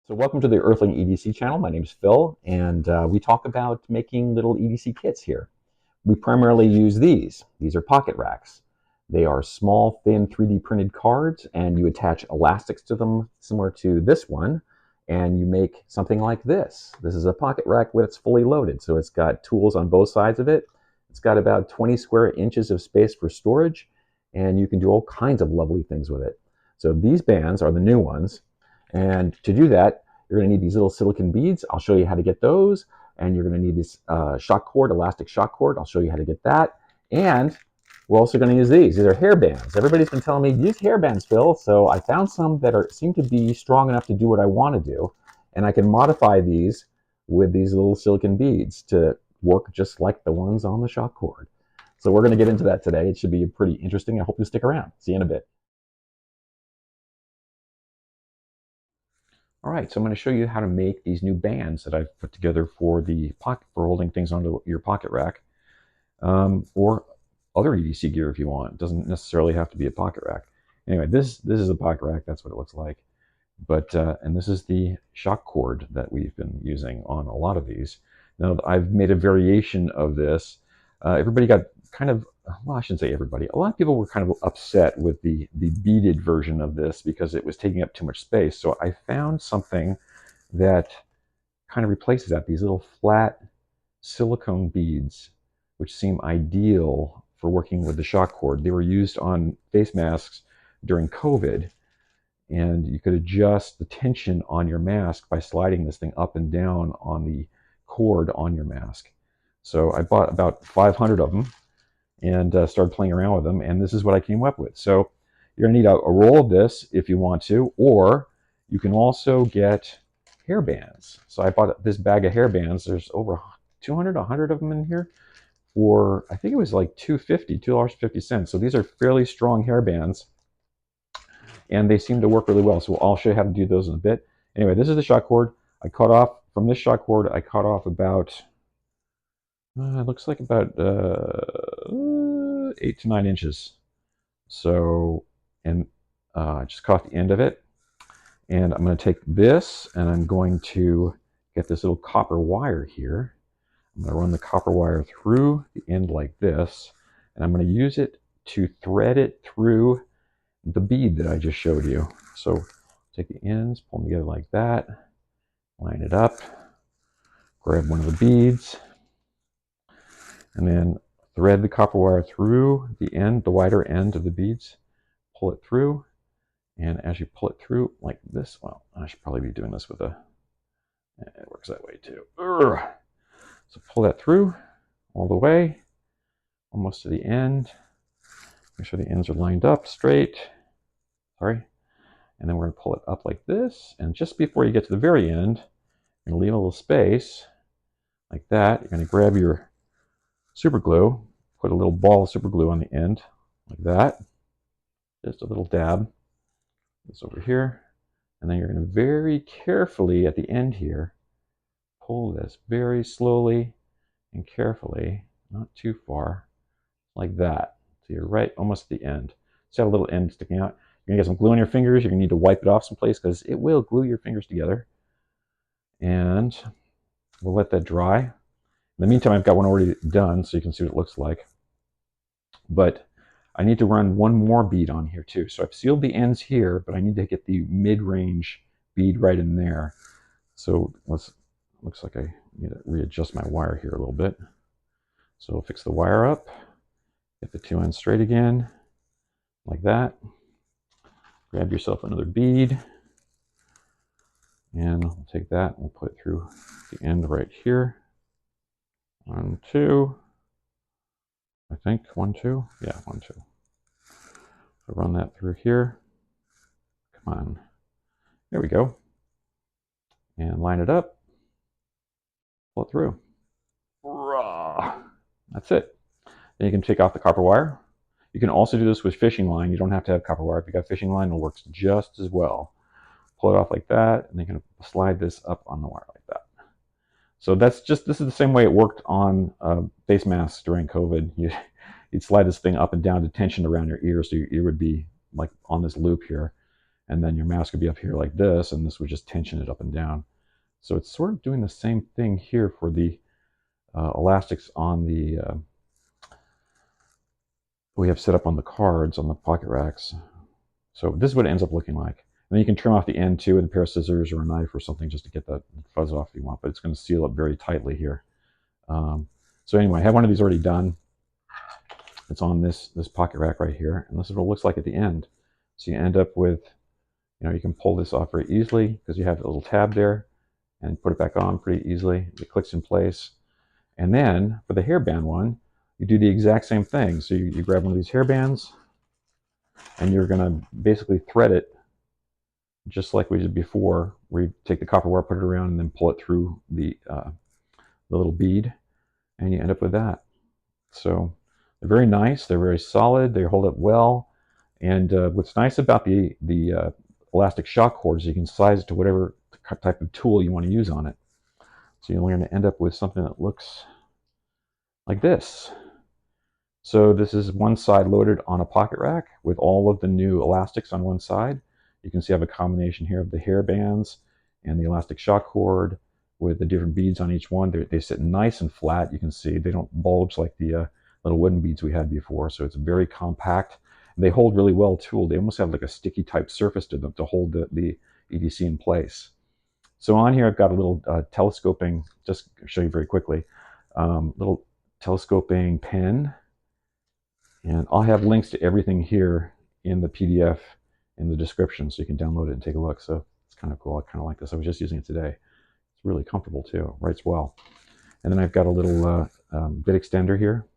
So welcome to the Earthling EDC channel. My name is Phil, and we talk about making little EDC kits here. We primarily use these. These are pocket racks. They are small, thin 3D printed cards, and you attach elastics to them similar to this one, and you make something like this. This is a pocket rack when it's fully loaded, so it's got tools on both sides of it. It's got about 20 square inches of space for storage, and you can do all kinds of lovely things with it. So these bands are the new ones. And to do that, you're going to need these little silicon beads. I'll show you how to get those. And you're going to need this shock cord, elastic shock cord. I'll show you how to get that. And we're also going to use these. These are hair bands. Everybody's been telling me, use hair bands, Phil. So I found some that seem to be strong enough to do what I want to do. And I can modify these with these little silicon beads to work just like the ones on the shock cord. So we're going to get into that today. It should be pretty interesting. I hope you stick around. See you in a bit. All right, so I'm going to show you how to make these new bands that I've put together for the pocket, for holding things onto your pocket rack, or other EDC gear if you want. It doesn't necessarily have to be a pocket rack. Anyway, this is a pocket rack. That's what it looks like. But and this is the shock cord that we've been using on a lot of these. Now I've made a variation of this. Everybody got kind of, well, I shouldn't say everybody. A lot of people were kind of upset with the beaded version of this because it was taking up too much space. So I found something that kind of replaces that. These little flat silicone beads, which seem ideal for working with the shock cord. They were used on face masks during COVID, and you could adjust the tension on your mask by sliding this thing up and down on the cord on your mask. So I bought about 500 of them and started playing around with them, and this is what I came up with. So you're gonna need a roll of this if you want to, or you can also get hair bands. So I bought this bag of hair bands. There's over 200, 100 of them in here for, I think it was like $2.50. So these are fairly strong hair bands, and they seem to work really well. So I'll show you how to do those in a bit. Anyway, this is the shock cord. I cut off, from this shock cord, I cut off about, it looks like about 8 to 9 inches. So, and I just caught the end of it. And I'm going to take this and I'm going to get this little copper wire here. I'm going to run the copper wire through the end like this. And I'm going to use it to thread it through the bead that I just showed you. So take the ends, pull them together like that, line it up, grab one of the beads, and then thread the copper wire through the end, the wider end of the beads, pull it through, and as you pull it through like this, well, I should probably be doing this with a, it works that way too. So pull that through all the way, almost to the end. Make sure the ends are lined up straight. Sorry. And then we're going to pull it up like this, and just before you get to the very end, you're going to leave a little space like that. You're going to grab your super glue, put a little ball of super glue on the end like that, just a little dab. This over here, and then you're going to very carefully at the end here pull this very slowly and carefully, not too far, like that. So you're right almost at the end. It's got a little end sticking out. You're going to get some glue on your fingers. You're going to need to wipe it off someplace because it will glue your fingers together. And we'll let that dry. In the meantime, I've got one already done so you can see what it looks like. But I need to run one more bead on here too. So I've sealed the ends here, but I need to get the mid-range bead right in there. So looks like I need to readjust my wire here a little bit. So we'll fix the wire up, get the two ends straight again, like that. Grab yourself another bead, and we'll take that and we'll put it through the end right here. 1, 2. I think 1, 2. Yeah, 1, 2. So run that through here. Come on. There we go. And line it up. Pull it through. That's it. Then you can take off the copper wire. You can also do this with fishing line. You don't have to have copper wire. If you got fishing line, it works just as well. Pull it off like that, and then you can slide this up on the wire like that. So that's just, this is the same way it worked on face masks during COVID. You'd slide this thing up and down to tension around your ear, so your ear would be like on this loop here. and then your mask would be up here like this, and this would just tension it up and down. So it's sort of doing the same thing here for the elastics on the we have set up on the cards on the pocket racks. So this is what it ends up looking like. And then you can trim off the end too with a pair of scissors or a knife or something just to get that fuzz off if you want, but it's going to seal it very tightly here. So anyway, I have one of these already done. It's on this pocket rack right here, and this is what it looks like at the end. So you end up with, you can pull this off very easily because you have a little tab there, and put it back on pretty easily. It clicks in place. And then for the hairband one, you do the exact same thing. So you grab one of these hairbands, and you're going to basically thread it just like we did before, where you take the copper wire, put it around, and then pull it through the little bead, and you end up with that. So they're very nice. They're very solid. They hold up well. And what's nice about the elastic shock cord is you can size it to whatever type of tool you want to use on it. So you're going to end up with something that looks like this. So this is one side loaded on a pocket rack with all of the new elastics on one side. You can see I have a combination here of the hair bands and the elastic shock cord with the different beads on each one. They sit nice and flat. You can see they don't bulge like the little wooden beads we had before. So it's very compact. They hold really well too. They almost have like a sticky type surface to them to hold the EDC in place. So on here I've got a little telescoping, just show you very quickly, little telescoping pen. And I'll have links to everything here in the PDF in the description so you can download it and take a look. So it's kind of cool. I kind of like this. I was just using it today. It's really comfortable too. Writes well. And then I've got a little bit extender here,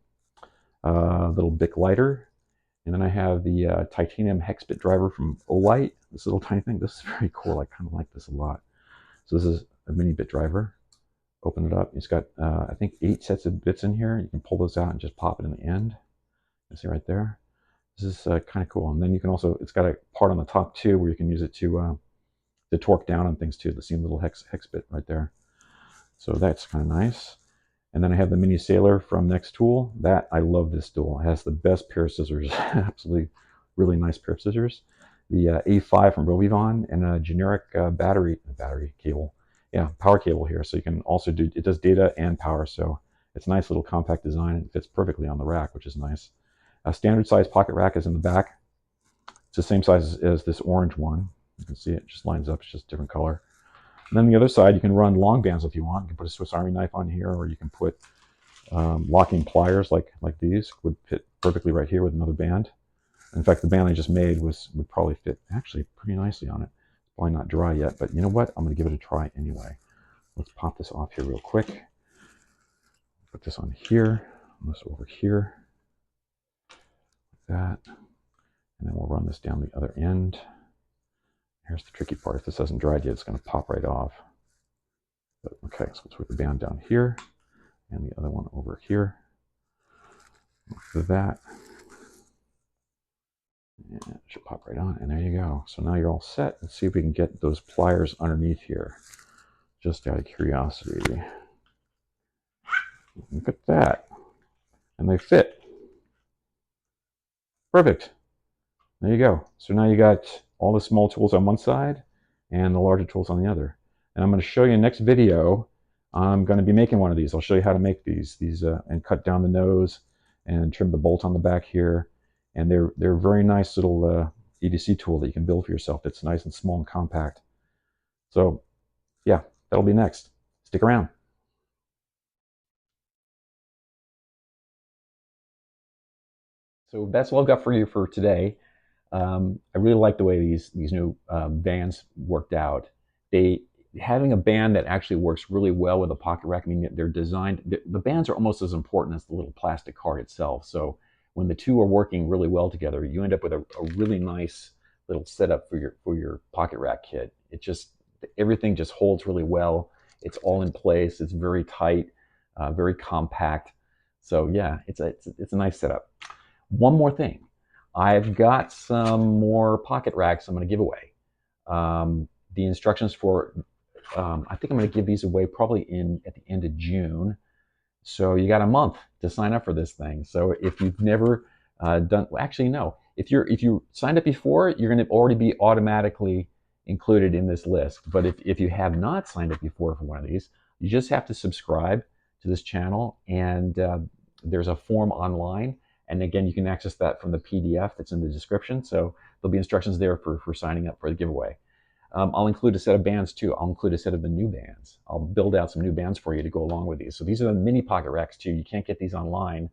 little Bic lighter. And then I have the titanium hex bit driver from Olight. This little tiny thing. This is very cool. I kind of like this a lot. So this is a mini bit driver. Open it up. It's got, I think, 8 sets of bits in here. You can pull those out and just pop it in the end. You see right there. This is kind of cool. And then you can also, it's got a part on the top too where you can use it to torque down on things too. The same little hex bit right there. So that's kind of nice. And then I have the mini sailor from Next Tool. I love this tool. It has the best pair of scissors. Absolutely really nice pair of scissors. The A5 from Rovivon and a generic battery cable. Yeah, power cable here. So you can also do, it does data and power. So it's a nice little compact design. It fits perfectly on the rack, which is nice. A standard size pocket rack is in the back. It's the same size as this orange one. You can see it just lines up. It's just a different color. And then the other side, you can run long bands if you want. You can put a Swiss Army knife on here, or you can put locking pliers like these. Would fit perfectly right here with another band. In fact, the band I just made would probably fit actually pretty nicely on it. It's probably not dry yet, but you know what? I'm going to give it a try anyway. Let's pop this off here real quick. Put this on here. This over here. Like that. And then we'll run this down the other end. Here's the tricky part. If this hasn't dried yet, it's going to pop right off. But, okay, so let's put the band down here and the other one over here. After that, and it should pop right on, and there you go. So now you're all set. Let's see if we can get those pliers underneath here, just out of curiosity. Look at that. And they fit. Perfect. There you go. So now you got all the small tools on one side and the larger tools on the other. And I'm going to show you in the next video. I'm going to be making one of these. I'll show you how to make these and cut down the nose and trim the bolt on the back here. And they're a very nice little EDC tool that you can build for yourself. It's nice and small and compact. So yeah, that'll be next. Stick around. So that's all I've got for you for today. I really like the way these new bands worked out. Having a band that actually works really well with a pocket rack. I mean, they're designed. The bands are almost as important as the little plastic card itself. So when the two are working really well together, you end up with a really nice little setup for your pocket rack kit. Everything just holds really well. It's all in place. It's very tight, very compact. So yeah, it's a nice setup. One more thing. I've got some more pocket racks I'm going to give away. The instructions for, I think I'm going to give these away probably at the end of June. So you got a month to sign up for this thing. So if you've never actually no, if you signed up before, you're going to already be automatically included in this list. But if you have not signed up before for one of these, you just have to subscribe to this channel, and there's a form online. And again, you can access that from the PDF that's in the description. So there'll be instructions there for signing up for the giveaway. I'll include a set of bands too. I'll include a set of the new bands. I'll build out some new bands for you to go along with these. So these are the mini Pocket Racks too. You can't get these online.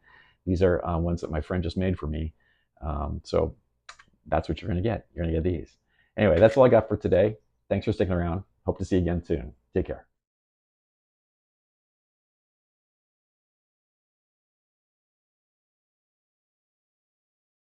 These are ones that my friend just made for me. So that's what you're going to get. You're going to get these. Anyway, that's all I got for today. Thanks for sticking around. Hope to see you again soon. Take care.